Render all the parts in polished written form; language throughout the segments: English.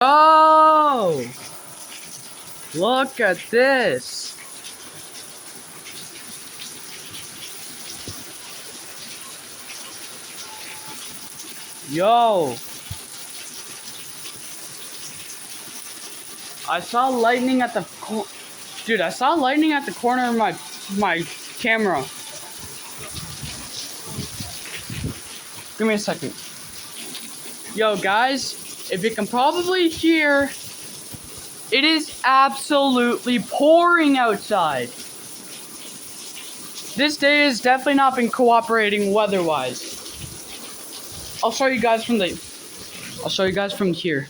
Oh! Look at this! Yo! I saw lightning at the dude. I saw lightning at the corner of my camera. Give me a second. Yo, guys, if you can probably hear, it is absolutely pouring outside. This day has definitely not been cooperating weather-wise. I'll show you guys from here.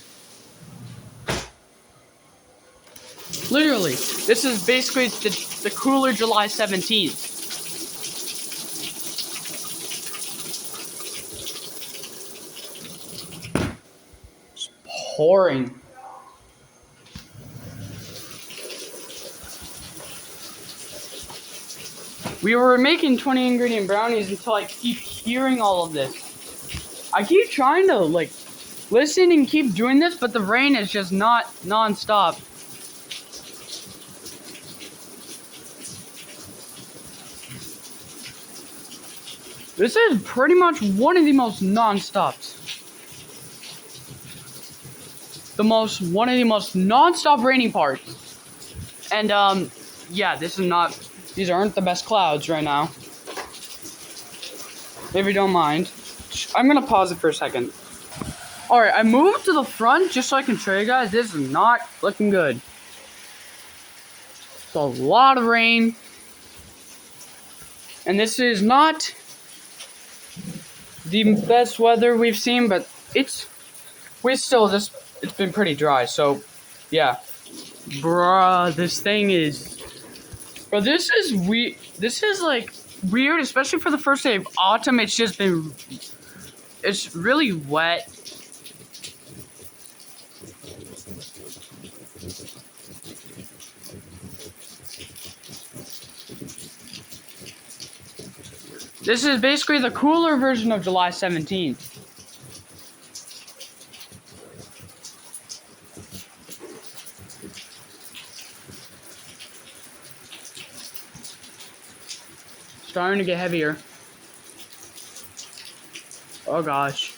Literally, this is basically the cooler July 17th. It's pouring. We were making 20 ingredient brownies until I keep hearing all of this. I keep trying to listen and keep doing this, but the rain is just not non-stop. This is pretty much one of the most non-stops. One of the most non-stop raining parts. And yeah, these aren't the best clouds right now. If you don't mind. I'm gonna pause it for a second. Alright, I moved to the front just so I can show you guys. This is not looking good. It's a lot of rain. And this is not the best weather we've seen, but it's been pretty dry, so yeah. Bruh, this thing is... Bro, this is weird, especially for the first day of autumn. It's really wet. This is basically the cooler version of July 17th. Starting to get heavier. Oh gosh.